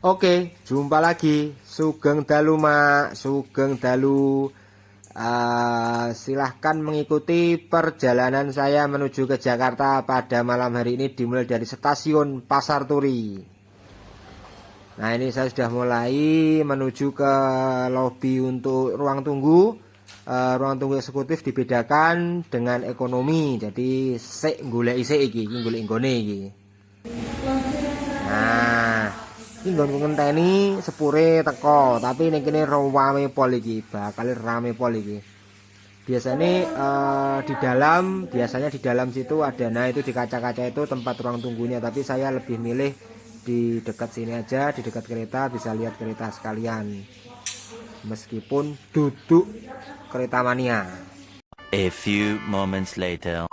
Oke, jumpa lagi. Sugeng dalu mak, sugeng dalu. Silahkan mengikuti perjalanan saya menuju ke Jakarta pada malam hari ini dimulai dari stasiun Pasar Turi. Nah ini saya sudah mulai menuju ke lobi untuk ruang tunggu. Ruang tunggu eksekutif dibedakan dengan ekonomi. Jadi sik golek isik iki golek nggone iki. Nah, iki nggonku ngenteni sepure teko, tapi ning kene rame pol iki, bakal rame pol iki. Biasanya biasanya di dalam situ ada, nah itu di kaca-kaca itu tempat ruang tunggunya, tapi saya lebih milih di dekat sini aja, di dekat kereta bisa lihat kereta sekalian. Meskipun duduk kereta mania. A few moments later.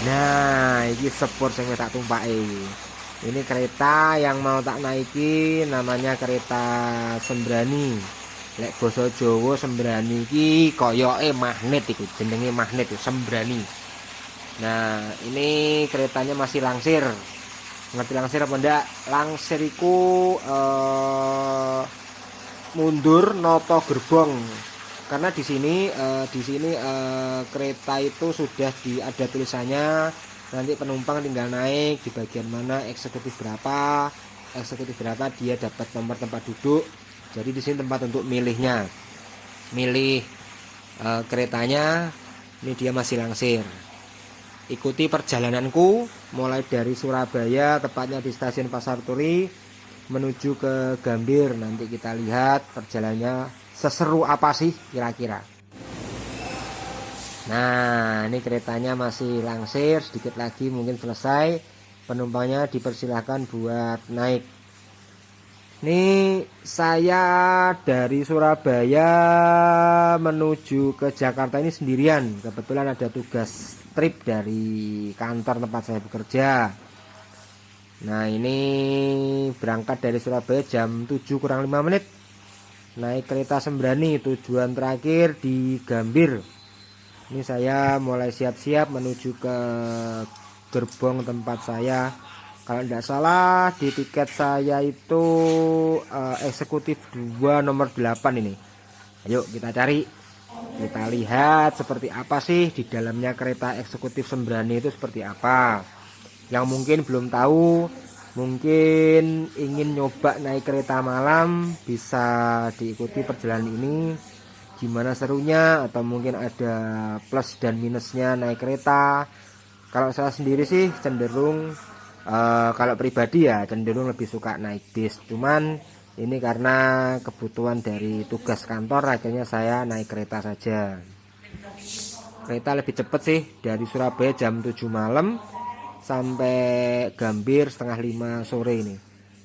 Nah ini, sepur sing tak tumpaki. Ini kereta yang mau tak naiki namanya kereta Sembrani. Lek basa Jawa Sembrani iki koyoke magnet iku, jenenge magnet itu Sembrani. Nah, ini keretanya masih langsir. Ngerti langsir apa ndak? Langsir iku mundur noto gerbong. Karena di sini kereta itu sudah ada tulisannya, nanti penumpang tinggal naik di bagian mana, eksekutif berapa dia dapat nomor tempat duduk. Jadi di sini tempat untuk milihnya, milih keretanya. Ini dia masih langsir. Ikuti perjalananku mulai dari Surabaya, tepatnya di stasiun Pasar Turi, menuju ke Gambir. Nanti kita lihat perjalanannya seseru apa sih kira-kira. Nah, ini keretanya masih langsir, sedikit lagi mungkin selesai. Penumpangnya dipersilahkan buat naik. Ini saya dari Surabaya menuju ke Jakarta ini sendirian. Kebetulan ada tugas trip dari kantor tempat saya bekerja. Nah, ini berangkat dari Surabaya jam 7 kurang 5 menit. Naik kereta Sembrani, tujuan terakhir di Gambir. Ini saya mulai siap-siap menuju ke gerbong tempat saya. Kalau tidak salah di tiket saya itu eksekutif 2 nomor 8 ini. Ayo kita cari, kita lihat seperti apa sih di dalamnya kereta eksekutif Sembrani itu seperti apa. Yang mungkin belum tahu, mungkin ingin nyoba naik kereta malam, bisa diikuti perjalanan ini. Gimana serunya, atau mungkin ada plus dan minusnya naik kereta. Kalau saya sendiri sih cenderung kalau pribadi ya cenderung lebih suka naik bis. Cuman ini karena kebutuhan dari tugas kantor, akhirnya saya naik kereta saja. Kereta lebih cepat sih, dari Surabaya jam 7 malam sampai Gambir setengah 5 sore ini.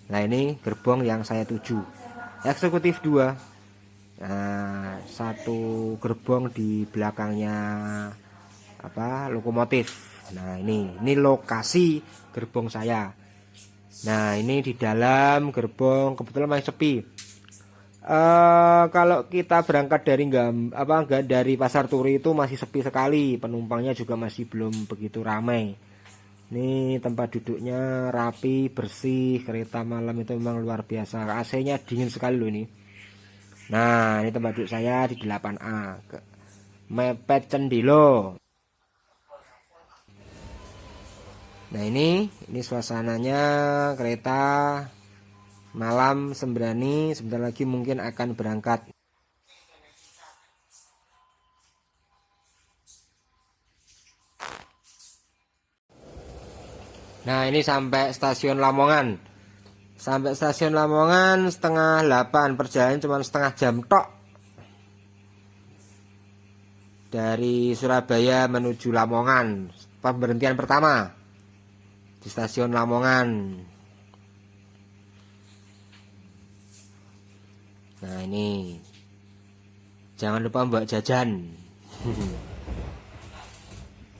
Nah ini gerbong yang saya tuju, eksekutif 2. Nah, satu gerbong di belakangnya lokomotif. Nah ini lokasi gerbong saya. Nah ini di dalam gerbong kebetulan masih sepi. Kalau kita berangkat dari Pasar Turi itu masih sepi sekali, penumpangnya juga masih belum begitu ramai. Ini tempat duduknya rapi, bersih. Kereta malam itu memang luar biasa. AC-nya dingin sekali loh ini. Nah, ini tempat duduk saya di 8A. Mepet Cendilo. Nah, ini suasananya kereta malam Sembrani. Sebentar lagi mungkin akan berangkat. Nah ini sampai stasiun Lamongan. Sampai stasiun Lamongan setengah 8. Perjalanan cuma setengah jam tok. Dari Surabaya menuju Lamongan. Pemberhentian pertama di stasiun Lamongan. Nah ini, jangan lupa mbak jajan.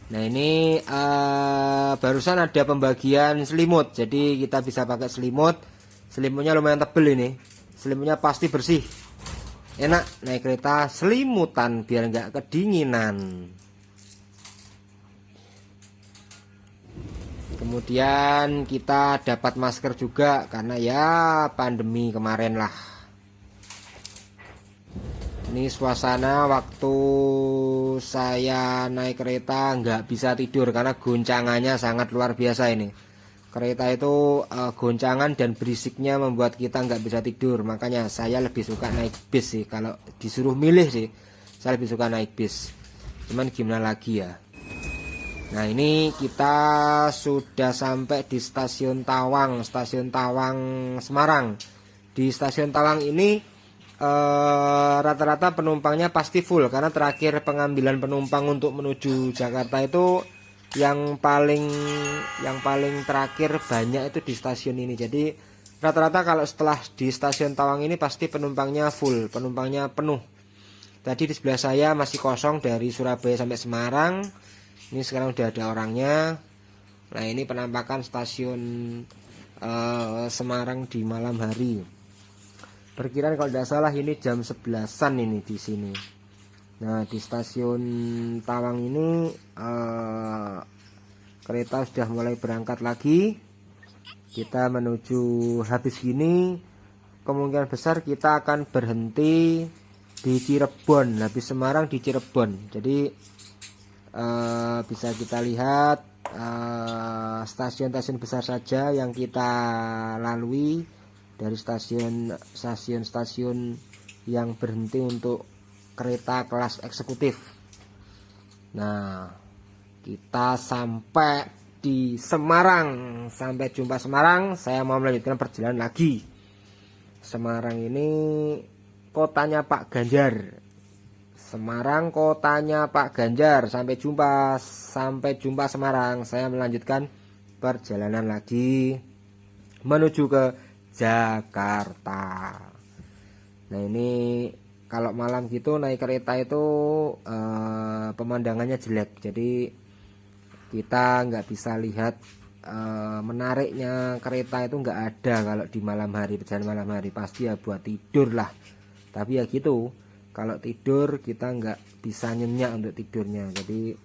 Nah ini barusan ada pembagian selimut, jadi kita bisa pakai selimut. Selimutnya lumayan tebel ini, selimutnya pasti bersih, enak naik kereta selimutan biar nggak kedinginan. Kemudian kita dapat masker juga karena ya pandemi kemarin lah. Ini suasana waktu saya naik kereta nggak bisa tidur karena goncangannya sangat luar biasa ini. Kereta itu goncangan dan berisiknya membuat kita nggak bisa tidur. Makanya saya lebih suka naik bis sih. Kalau disuruh milih sih, saya lebih suka naik bis. Cuman gimana lagi ya. Nah, ini kita sudah sampai di stasiun Tawang Semarang. Di stasiun Tawang ini rata-rata penumpangnya pasti full karena terakhir pengambilan penumpang untuk menuju Jakarta itu yang paling terakhir banyak itu di stasiun ini. Jadi rata-rata kalau setelah di stasiun Tawang ini pasti penumpangnya full, penumpangnya penuh. Tadi di sebelah saya masih kosong dari Surabaya sampai Semarang. Ini sekarang udah ada orangnya. Nah, ini penampakan stasiun Semarang di malam hari. Perkiraan kalau tidak salah ini jam 11-an ini di sini. Nah, di stasiun Tawang ini kereta sudah mulai berangkat lagi. Kita menuju habis gini kemungkinan besar kita akan berhenti di Cirebon. Habis Semarang di Cirebon. Jadi bisa kita lihat stasiun-stasiun besar saja yang kita lalui dari stasiun yang berhenti untuk kereta kelas eksekutif. Nah, kita sampai di Semarang. Sampai jumpa Semarang. Saya mau melanjutkan perjalanan lagi. Semarang ini kotanya Pak Ganjar. Semarang kotanya Pak Ganjar. Sampai jumpa Semarang. Saya melanjutkan perjalanan lagi menuju ke Jakarta. Nah, ini kalau malam gitu naik kereta itu pemandangannya jelek. Jadi kita nggak bisa lihat menariknya kereta itu nggak ada kalau di malam hari. Perjalanan malam hari pasti ya buat tidur lah. Tapi ya gitu, kalau tidur kita nggak bisa nyenyak untuk tidurnya. Jadi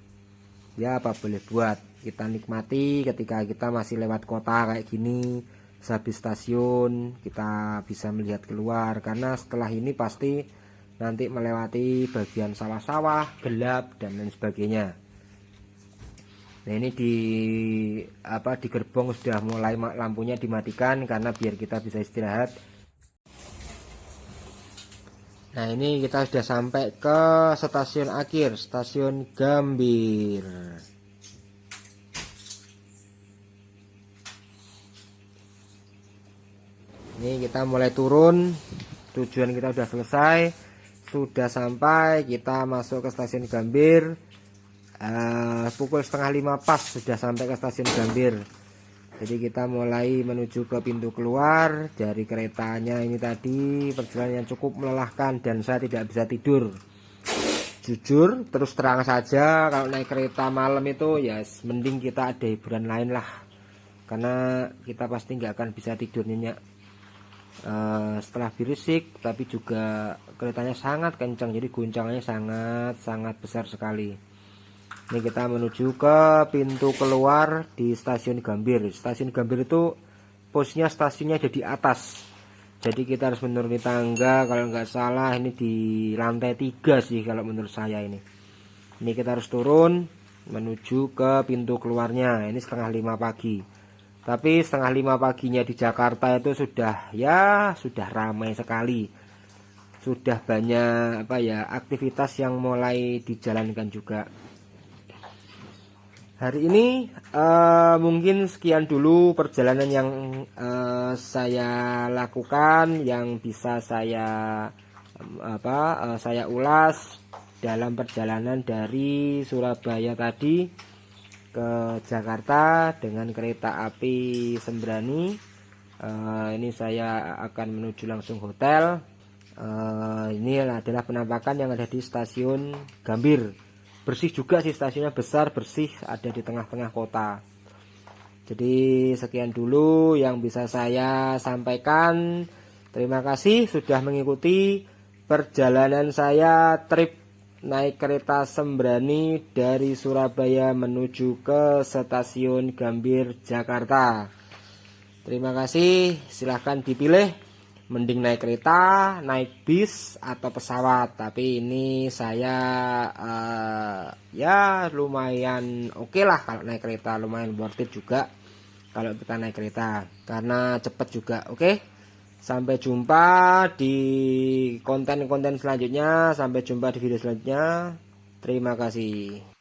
ya apa boleh buat, kita nikmati ketika kita masih lewat kota kayak gini. Habis stasiun kita bisa melihat keluar, karena setelah ini pasti nanti melewati bagian sawah-sawah gelap dan lain sebagainya. Nah, ini di gerbong sudah mulai lampunya dimatikan karena biar kita bisa istirahat. Nah, ini kita sudah sampai ke stasiun akhir, stasiun Gambir. Ini kita mulai turun, tujuan kita sudah selesai, sudah sampai, kita masuk ke stasiun Gambir. Pukul 4:30 pas sudah sampai ke stasiun Gambir. Jadi kita mulai menuju ke pintu keluar dari keretanya. Ini tadi perjalanan yang cukup melelahkan dan saya tidak bisa tidur. Jujur terus terang saja, kalau naik kereta malam itu ya mending kita ada hiburan lain lah, karena kita pasti nggak akan bisa tidur nyenyak. Setelah berisik, tapi juga keretanya sangat kencang, jadi goncangannya sangat besar sekali. Ini kita menuju ke pintu keluar di stasiun Gambir. Stasiun Gambir itu posisinya stasiunnya ada di atas, jadi kita harus menuruni tangga. Kalau nggak salah ini di lantai 3 sih kalau menurut saya ini. Ini kita harus turun menuju ke pintu keluarnya. Ini 4:30 pagi. Tapi 4:30 paginya di Jakarta itu sudah ramai sekali. Sudah banyak aktivitas yang mulai dijalankan juga. Hari ini mungkin sekian dulu perjalanan yang saya lakukan, yang bisa saya ulas dalam perjalanan dari Surabaya tadi ke Jakarta dengan kereta api Sembrani. Ini saya akan menuju langsung hotel. Ini adalah penampakan yang ada di stasiun Gambir. Bersih juga sih stasiunnya, besar, bersih, ada di tengah-tengah kota. Jadi sekian dulu yang bisa saya sampaikan. Terima kasih sudah mengikuti perjalanan saya trip naik kereta Sembrani dari Surabaya menuju ke stasiun Gambir Jakarta. Terima kasih, silahkan dipilih mending naik kereta, naik bis atau pesawat. Tapi ini saya ya lumayan oke lah kalau naik kereta, lumayan worth it juga kalau kita naik kereta karena cepet juga. Oke, sampai jumpa di konten-konten selanjutnya, sampai jumpa di video selanjutnya. Terima kasih.